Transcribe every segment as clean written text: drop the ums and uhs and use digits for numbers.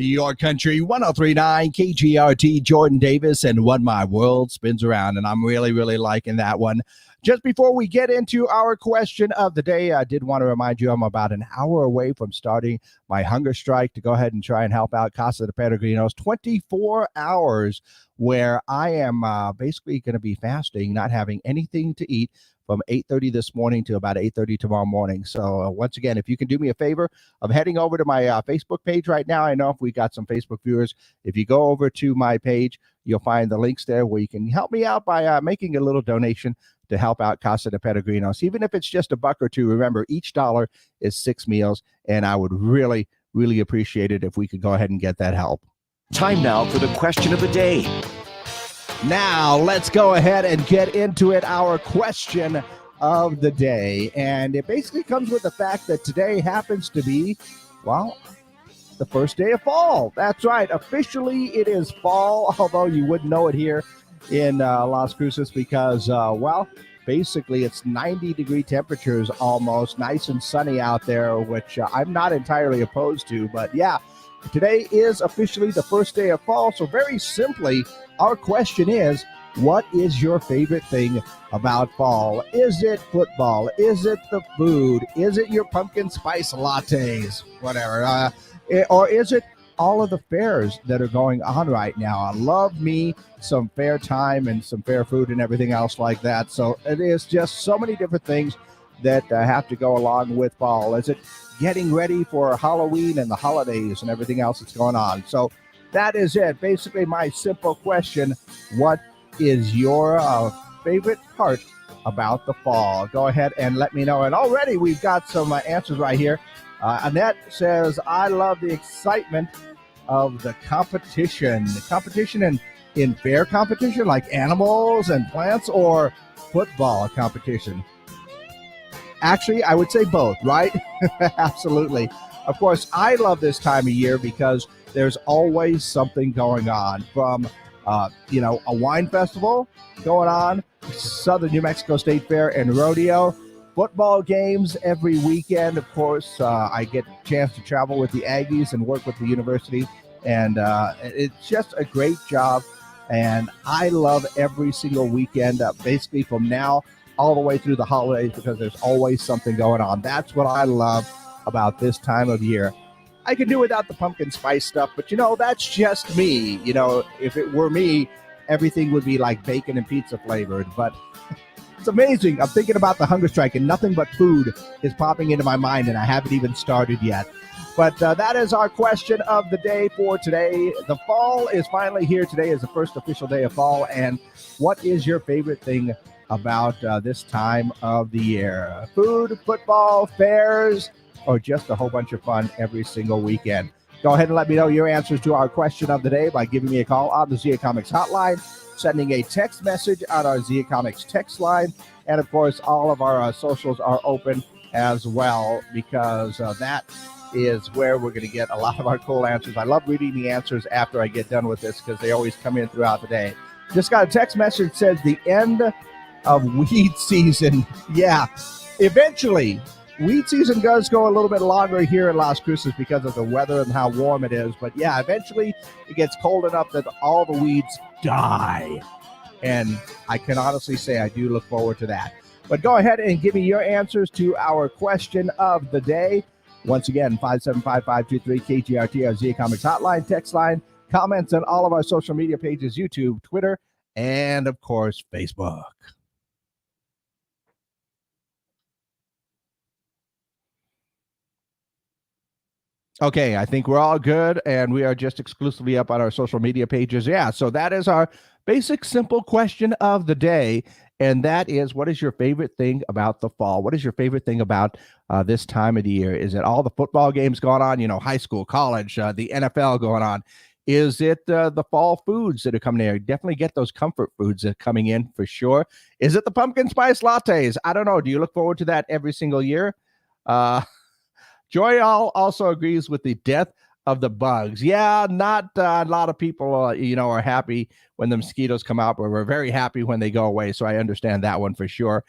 Your Country 103.9 KGRT, Jordan Davis, and What My World Spins Around. And I'm really, really liking that one. Just before we get into our question of the day, I did want to remind you I'm about an hour away from starting my hunger strike to go ahead and try and help out Casa de Peregrinos. 24 hours where I am basically going to be fasting, not having anything to eat from 8:30 this morning to about 8:30 tomorrow morning. So once again, if you can do me a favor of heading over to my Facebook page right now, I know if we got some Facebook viewers, if you go over to my page, you'll find the links there where you can help me out by making a little donation to help out Casa de Peregrinos. Even if it's just $1 or $2, remember, each dollar is 6 meals, and I would really, really appreciate it if we could go ahead and get that help. Time now for the question of the day. Now, let's go ahead and get into it. Our question of the day. And it basically comes with the fact that today happens to be, well, the first day of fall. That's right. Officially, it is fall, although you wouldn't know it here in Las Cruces because, basically it's 90-degree temperatures almost, nice and sunny out there, which I'm not entirely opposed to. But, yeah, today is officially the first day of fall. So very simply, our question is, what is your favorite thing about fall? Is it football? Is it the food? Is it your pumpkin spice lattes? Whatever. Or is it all of the fairs that are going on right now? I love me some fair time and some fair food and everything else like that. So it is just so many different things that have to go along with fall. Is it getting ready for Halloween and the holidays and everything else that's going on? So that is it. Basically, my simple question, what is your favorite part about the fall? Go ahead and let me know. And already we've got some answers right here. Annette says, I love the excitement of the competition. The competition in fair competition, like animals and plants, or football competition? Actually, I would say both, right? Absolutely. Of course, I love this time of year because there's always something going on, from a wine festival going on, Southern New Mexico State Fair and rodeo, football games every weekend. Of course, I get a chance to travel with the Aggies and work with the university, and it's just a great job. And I love every single weekend, basically from now all the way through the holidays, because there's always something going on. That's what I love about this time of year. I can do without the pumpkin spice stuff, but, that's just me. If it were me, everything would be like bacon and pizza flavored. But it's amazing. I'm thinking about the hunger strike, and nothing but food is popping into my mind, and I haven't even started yet. But that is our question of the day for today. The fall is finally here. Today is the first official day of fall. And what is your favorite thing about this time of the year? Food, football, fairs, or just a whole bunch of fun every single weekend? Go ahead and let me know your answers to our question of the day by giving me a call on the Zia Comics hotline, sending a text message on our Zia Comics text line, and of course, all of our socials are open as well, because that is where we're going to get a lot of our cool answers. I love reading the answers after I get done with this because they always come in throughout the day. Just got a text message that says the end of weed season. Yeah, eventually. Weed season does go a little bit longer here in Las Cruces because of the weather and how warm it is. But yeah, eventually it gets cold enough that all the weeds die. And I can honestly say I do look forward to that. But go ahead and give me your answers to our question of the day. Once again, 575-523 KGRT, our Zia Comics hotline, text line, comments on all of our social media pages, YouTube, Twitter, and of course, Facebook. Okay, I think we're all good, and we are just exclusively up on our social media pages. Yeah, so that is our basic, simple question of the day, and that is, what is your favorite thing about the fall? What is your favorite thing about this time of the year? Is it all the football games going on, high school, college, the NFL going on? Is it the fall foods that are coming in? Definitely get those comfort foods that are coming in for sure. Is it the pumpkin spice lattes? I don't know. Do you look forward to that every single year? Joy also agrees with the death of the bugs. Yeah, not a lot of people, are happy when the mosquitoes come out, but we're very happy when they go away. So I understand that one for sure.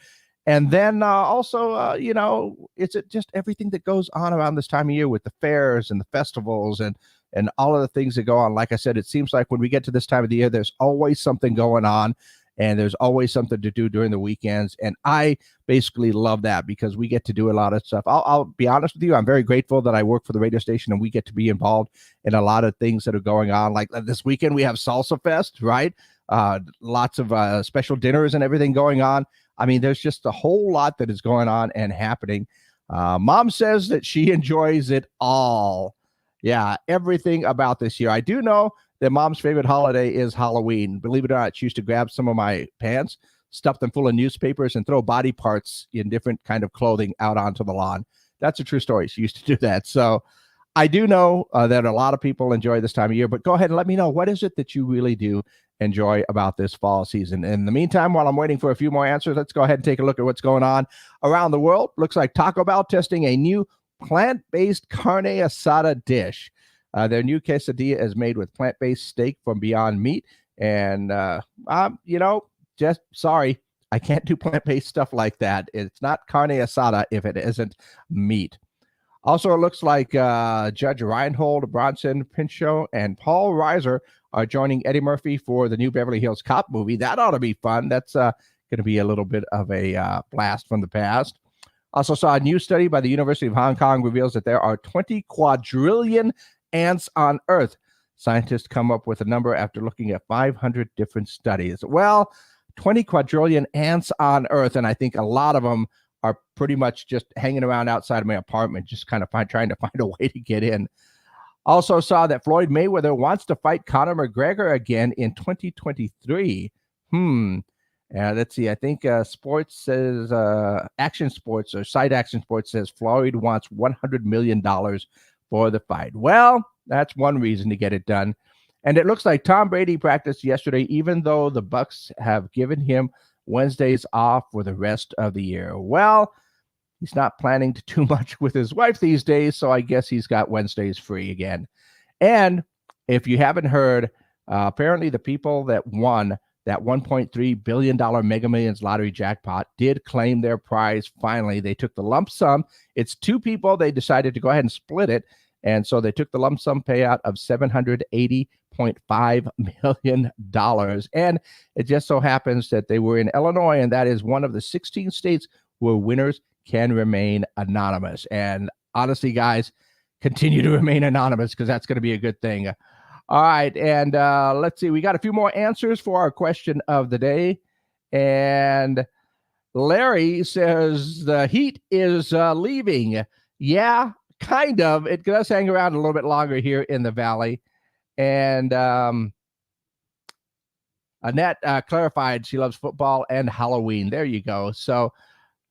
And then also, it's just everything that goes on around this time of year with the fairs and the festivals and all of the things that go on. Like I said, it seems like when we get to this time of the year, there's always something going on and there's always something to do during the weekends. And I basically love that because we get to do a lot of stuff. I'll be honest with you. I'm very grateful that I work for the radio station and we get to be involved in a lot of things that are going on. Like this weekend, we have Salsa Fest, right? Lots of special dinners and everything going on. I mean, there's just a whole lot that is going on and happening. Mom says that she enjoys it all. Yeah, everything about this year. I do know that Mom's favorite holiday is Halloween. Believe it or not, she used to grab some of my pants, stuff them full of newspapers, and throw body parts in different kind of clothing out onto the lawn. That's a true story. She used to do that. So I do know that a lot of people enjoy this time of year, but go ahead and let me know, what is it that you really do enjoy about this fall season? In the meantime, while I'm waiting for a few more answers, let's go ahead and take a look at what's going on around the world. Looks like Taco Bell testing a new plant-based carne asada dish. Their new quesadilla is made with plant-based steak from Beyond Meat. And, just sorry, I can't do plant-based stuff like that. It's not carne asada if it isn't meat. Also, it looks like Judge Reinhold Bronson Pinchot and Paul Reiser are joining Eddie Murphy for the new Beverly Hills Cop movie. That ought to be fun. That's going to be a little bit of a blast from the past. Also saw a new study by the University of Hong Kong reveals that there are 20 quadrillion ants on Earth. Scientists come up with a number after looking at 500 different studies. Well, 20 quadrillion ants on Earth, and I think a lot of them are pretty much just hanging around outside of my apartment, just kind of trying to find a way to get in. Also saw that Floyd Mayweather wants to fight Conor McGregor again in 2023. Let's see. I think sports says Action Sports or Site Action Sports says Floyd wants $100 million for the fight. Well, that's one reason to get it done. And it looks like Tom Brady practiced yesterday, even though the Bucs have given him Wednesdays off for the rest of the year. Well, he's not planning to do much with his wife these days, so I guess he's got Wednesdays free again. And if you haven't heard, apparently the people that won that $1.3 billion Mega Millions lottery jackpot did claim their prize finally. They took the lump sum. It's two people. They decided to go ahead and split it. And so they took the lump sum payout of $780.5 million. And it just so happens that they were in Illinois, and that is one of the 16 states where winners can remain anonymous. And honestly, guys, continue to remain anonymous because that's going to be a good thing. All right, and let's see. We got a few more answers for our question of the day. And Larry says the heat is leaving. Yeah, kind of. It does hang around a little bit longer here in the valley. And Annette clarified she loves football and Halloween. There you go. So,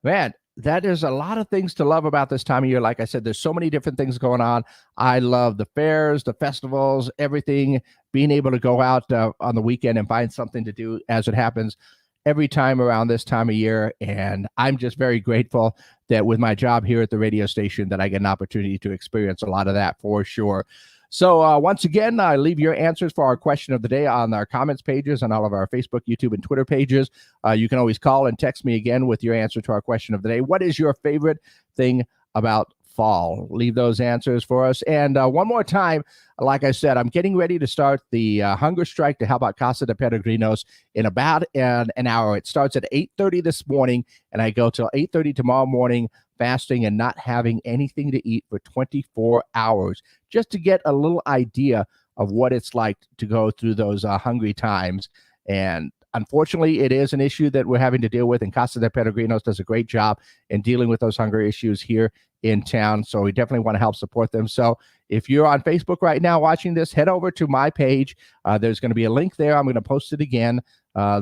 man, that is a lot of things to love about this time of year. Like I said, there's so many different things going on. I love the fairs, the festivals, everything, being able to go out on the weekend and find something to do as it happens every time around this time of year. And I'm just very grateful that with my job here at the radio station that I get an opportunity to experience a lot of that for sure. So once again, I leave your answers for our question of the day on our comments pages on all of our Facebook, YouTube, and Twitter pages. You can always call and text me again with your answer to our question of the day. What is your favorite thing about fall? Leave those answers for us. And one more time, like I said, I'm getting ready to start the hunger strike to help out Casa de Peregrinos in about an hour. It starts at 8:30 this morning, and I go till 8:30 tomorrow morning, fasting and not having anything to eat for 24 hours, just to get a little idea of what it's like to go through those hungry times. And unfortunately, it is an issue that we're having to deal with, and Casa de Peregrinos does a great job in dealing with those hunger issues here in town. So we definitely want to help support them. So if you're on Facebook right now watching this, head over to my page. There's going to be a link there. I'm going to post it again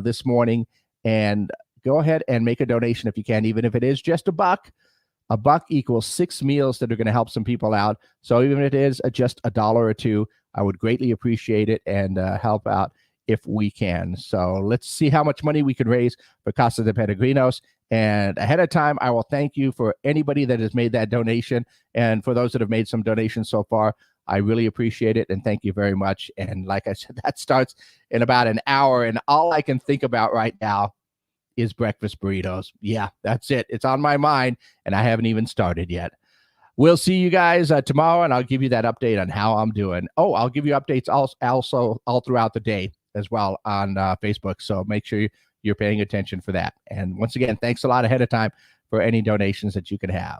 this morning, and go ahead and make a donation if you can, even if it is just $1. $1 equals 6 meals that are going to help some people out. So even if it is just $1 or $2, I would greatly appreciate it and help out if we can. So let's see how much money we can raise for Casa de Peregrinos. And ahead of time, I will thank you for anybody that has made that donation. And for those that have made some donations so far, I really appreciate it. And thank you very much. And like I said, that starts in about an hour. And all I can think about right now is breakfast burritos. Yeah, that's it. It's on my mind, and I haven't even started yet. We'll see you guys tomorrow, and I'll give you that update on how I'm doing. Oh, I'll give you updates also all throughout the day as well on Facebook. So make sure you're paying attention for that. And once again, thanks a lot ahead of time for any donations that you can have.